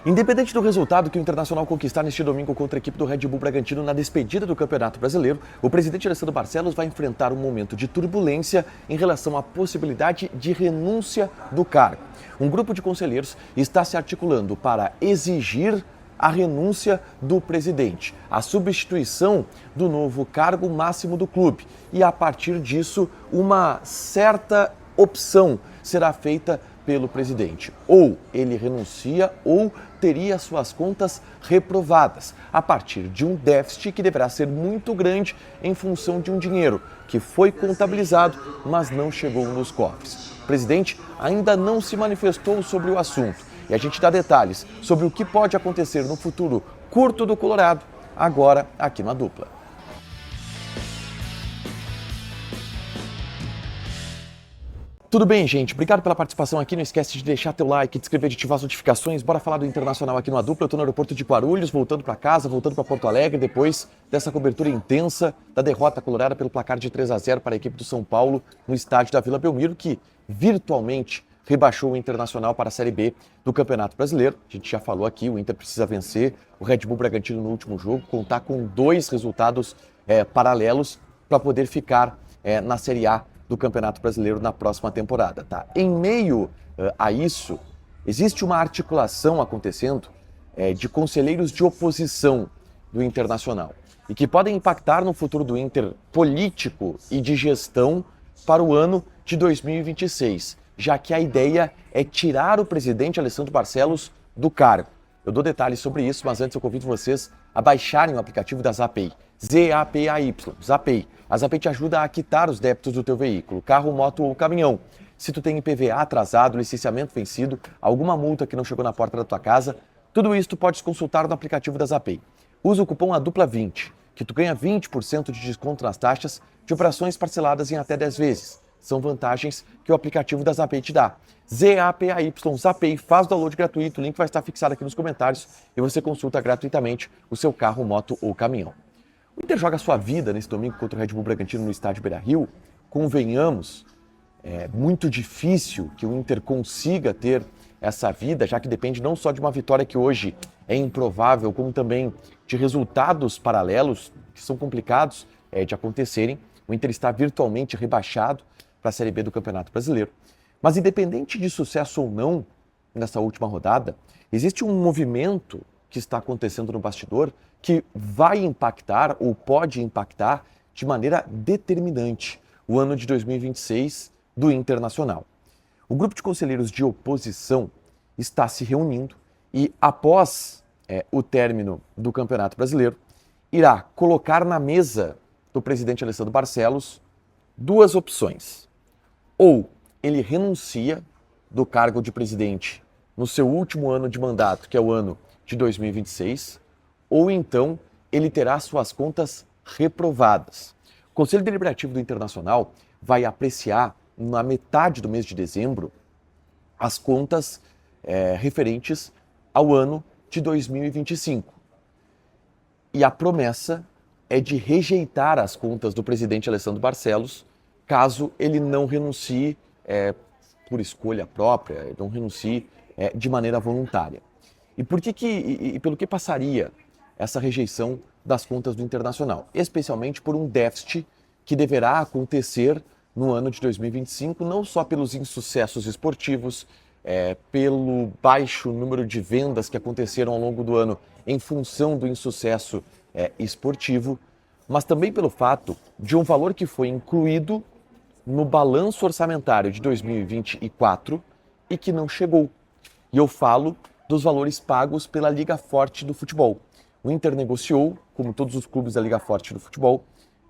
Independente do resultado que o Internacional conquistar neste domingo contra a equipe do Red Bull Bragantino na despedida do Campeonato Brasileiro, o presidente Alessandro Barcelos vai enfrentar um momento de turbulência em relação à possibilidade de renúncia do cargo. Um grupo de conselheiros está se articulando para exigir a renúncia do presidente, a substituição do novo cargo máximo do clube e, a partir disso, uma certa opção será feita pelo presidente. Ou ele renuncia ou teria suas contas reprovadas, a partir de um déficit que deverá ser muito grande em função de um dinheiro que foi contabilizado, mas não chegou nos cofres. O presidente ainda não se manifestou sobre o assunto e a gente dá detalhes sobre o que pode acontecer no futuro curto do Colorado, agora aqui na Dupla. Tudo bem, gente? Obrigado pela participação aqui. Não esquece de deixar teu like, de inscrever, de ativar as notificações. Bora falar do Internacional aqui no Dupla. Eu tô no aeroporto de Guarulhos, voltando para casa, voltando para Porto Alegre, depois dessa cobertura intensa da derrota colorada pelo placar de 3-0 para a equipe do São Paulo no estádio da Vila Belmiro, que virtualmente rebaixou o Internacional para a Série B do Campeonato Brasileiro. A gente já falou aqui, o Inter precisa vencer o Red Bull Bragantino no último jogo, contar com 2 resultados paralelos para poder ficar na Série A do Campeonato Brasileiro na próxima temporada, tá? Em meio a isso, existe uma articulação acontecendo de conselheiros de oposição do Internacional e que podem impactar no futuro do Inter político e de gestão para o ano de 2026, já que a ideia é tirar o presidente Alessandro Barcelos do cargo. Eu dou detalhes sobre isso, mas antes eu convido vocês a baixarem o aplicativo da Zapay. ZAPAY, Zapay. A Zapay te ajuda a quitar os débitos do teu veículo, carro, moto ou caminhão. Se tu tem IPVA atrasado, licenciamento vencido, alguma multa que não chegou na porta da tua casa, tudo isso tu podes consultar no aplicativo da Zapay. Usa o cupom ADUPLA20, que tu ganha 20% de desconto nas taxas de operações parceladas em até 10 vezes. São vantagens que o aplicativo da Zapay te dá. ZAPAY, Zapay, faz o download gratuito, o link vai estar fixado aqui nos comentários e você consulta gratuitamente o seu carro, moto ou caminhão. O Inter joga a sua vida nesse domingo contra o Red Bull Bragantino no estádio Beira-Rio. Convenhamos, é muito difícil que o Inter consiga ter essa vida, já que depende não só de uma vitória que hoje é improvável, como também de resultados paralelos que são complicados de acontecerem. O Inter está virtualmente rebaixado para a Série B do Campeonato Brasileiro. Mas independente de sucesso ou não nessa última rodada, existe um movimento que está acontecendo no bastidor que vai impactar ou pode impactar de maneira determinante o ano de 2026 do Internacional. O grupo de conselheiros de oposição está se reunindo e, após o término do Campeonato Brasileiro, irá colocar na mesa do presidente Alessandro Barcelos 2 opções. Ou ele renuncia do cargo de presidente no seu último ano de mandato, que é o ano de 2026, ou então ele terá suas contas reprovadas. O Conselho Deliberativo do Internacional vai apreciar, na metade do mês de dezembro, as contas referentes ao ano de 2025. E a promessa é de rejeitar as contas do presidente Alessandro Barcelos, caso ele não renuncie por escolha própria, não renuncie de maneira voluntária. E pelo que passaria essa rejeição das contas do Internacional? Especialmente por um déficit que deverá acontecer no ano de 2025, não só pelos insucessos esportivos, pelo baixo número de vendas que aconteceram ao longo do ano em função do insucesso esportivo, mas também pelo fato de um valor que foi incluído no balanço orçamentário de 2024 e que não chegou. E eu falo dos valores pagos pela Liga Forte do Futebol. O Inter negociou, como todos os clubes da Liga Forte do Futebol,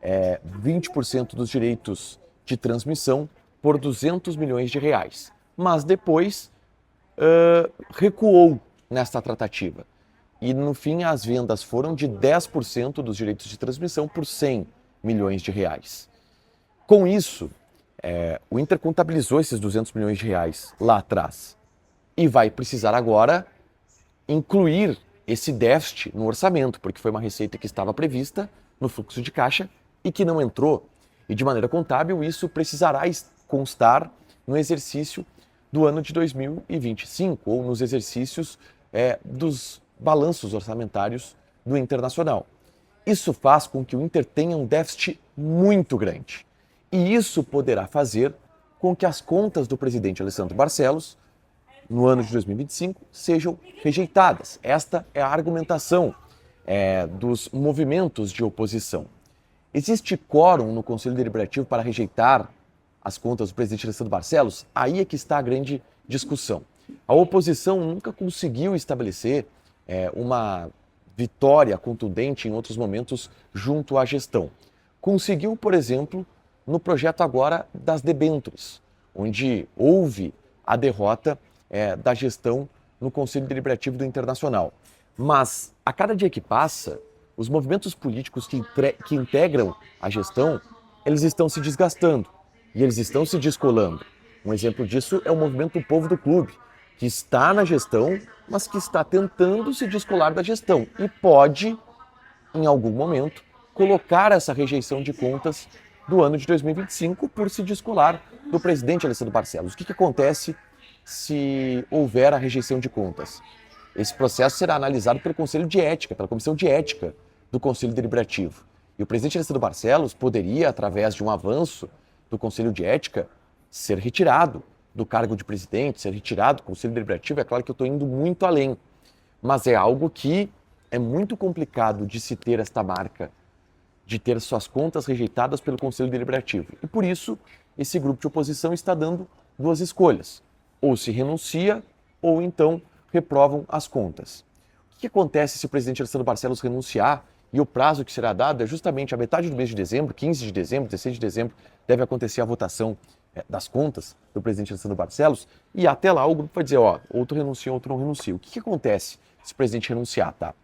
20% dos direitos de transmissão por 200 milhões de reais. Mas depois recuou nesta tratativa. E no fim as vendas foram de 10% dos direitos de transmissão por 100 milhões de reais. Com isso, o Inter contabilizou esses 200 milhões de reais lá atrás e vai precisar agora incluir esse déficit no orçamento, porque foi uma receita que estava prevista no fluxo de caixa e que não entrou. E de maneira contábil, isso precisará constar no exercício do ano de 2025 ou nos exercícios dos balanços orçamentários do Internacional. Isso faz com que o Inter tenha um déficit muito grande. E isso poderá fazer com que as contas do presidente Alessandro Barcelos, no ano de 2025, sejam rejeitadas. Esta é a argumentação dos movimentos de oposição. Existe quórum no Conselho Deliberativo para rejeitar as contas do presidente Alessandro Barcelos? Aí é que está a grande discussão. A oposição nunca conseguiu estabelecer uma vitória contundente em outros momentos junto à gestão. Conseguiu, por exemplo, no projeto agora das debêntures, onde houve a derrota da gestão no Conselho Deliberativo do Internacional. Mas, a cada dia que passa, os movimentos políticos que integram a gestão, eles estão se desgastando e eles estão se descolando. Um exemplo disso é o movimento do Povo do Clube, que está na gestão, mas que está tentando se descolar da gestão e pode, em algum momento, colocar essa rejeição de contas do ano de 2025 por se descolar do presidente Alessandro Barcelos. O que acontece se houver a rejeição de contas? Esse processo será analisado pelo Conselho de Ética, pela Comissão de Ética do Conselho Deliberativo. E o presidente Alessandro Barcelos poderia, através de um avanço do Conselho de Ética, ser retirado do cargo de presidente, ser retirado do Conselho Deliberativo. É claro que eu estou indo muito além, mas é algo que é muito complicado de se ter esta marca, de ter suas contas rejeitadas pelo Conselho Deliberativo. E por isso, esse grupo de oposição está dando duas escolhas. Ou se renuncia, ou então reprovam as contas. O que acontece se o presidente Alessandro Barcelos renunciar e o prazo que será dado é justamente a metade do mês de dezembro, 15 de dezembro, 16 de dezembro, deve acontecer a votação das contas do presidente Alessandro Barcelos, e até lá o grupo vai dizer, outro renuncia, outro não renuncia. O que acontece se o presidente renunciar, tá?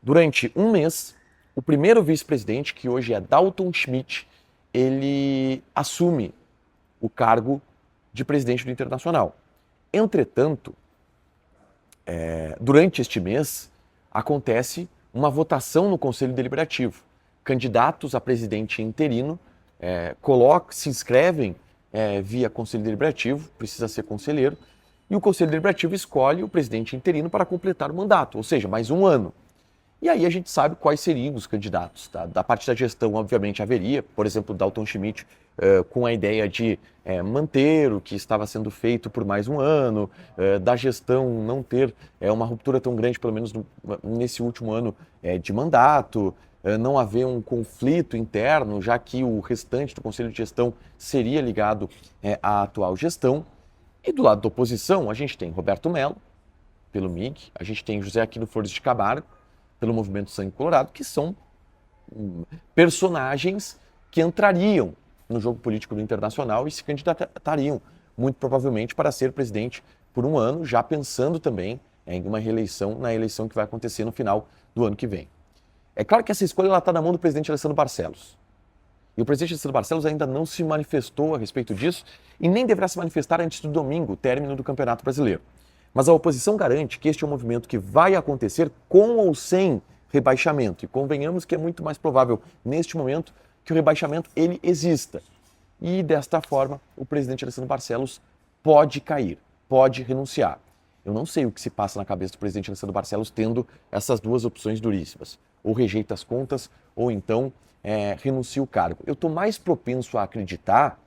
Durante um mês, o primeiro vice-presidente, que hoje é Dalton Schmidt, ele assume o cargo de presidente do Internacional. Entretanto, durante este mês, acontece uma votação no Conselho Deliberativo. Candidatos a presidente interino se inscrevem via Conselho Deliberativo, precisa ser conselheiro, e o Conselho Deliberativo escolhe o presidente interino para completar o mandato, ou seja, mais um ano. E aí a gente sabe quais seriam os candidatos. Tá? Da parte da gestão, obviamente, haveria, por exemplo, Dalton Schmidt, com a ideia de manter o que estava sendo feito por mais um ano, da gestão não ter uma ruptura tão grande, pelo menos nesse último ano de mandato, não haver um conflito interno, já que o restante do Conselho de Gestão seria ligado à atual gestão. E do lado da oposição, a gente tem Roberto Mello, pelo MIG, a gente tem José Aquino Flores de Camargo, pelo Movimento Sangue Colorado, que são personagens que entrariam no jogo político do Internacional e se candidatariam, muito provavelmente, para ser presidente por um ano, já pensando também em uma reeleição, na eleição que vai acontecer no final do ano que vem. É claro que essa escolha está na mão do presidente Alessandro Barcelos. E o presidente Alessandro Barcelos ainda não se manifestou a respeito disso e nem deverá se manifestar antes do domingo, término do Campeonato Brasileiro. Mas a oposição garante que este é um movimento que vai acontecer com ou sem rebaixamento. E convenhamos que é muito mais provável, neste momento, que o rebaixamento ele exista. E desta forma, o presidente Alessandro Barcelos pode cair, pode renunciar. Eu não sei o que se passa na cabeça do presidente Alessandro Barcelos tendo essas duas opções duríssimas. Ou rejeita as contas, ou então renuncia o cargo. Eu estou mais propenso a acreditar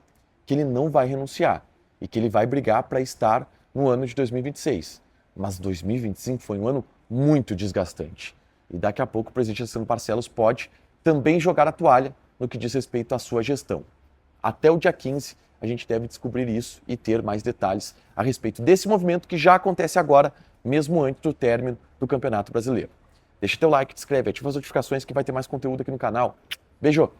que ele não vai renunciar e que ele vai brigar para estar no ano de 2026. Mas 2025 foi um ano muito desgastante. E daqui a pouco o presidente Alessandro Barcelos pode também jogar a toalha no que diz respeito à sua gestão. Até o dia 15 a gente deve descobrir isso e ter mais detalhes a respeito desse movimento que já acontece agora, mesmo antes do término do Campeonato Brasileiro. Deixa teu like, te inscreve, ativa as notificações que vai ter mais conteúdo aqui no canal. Beijo!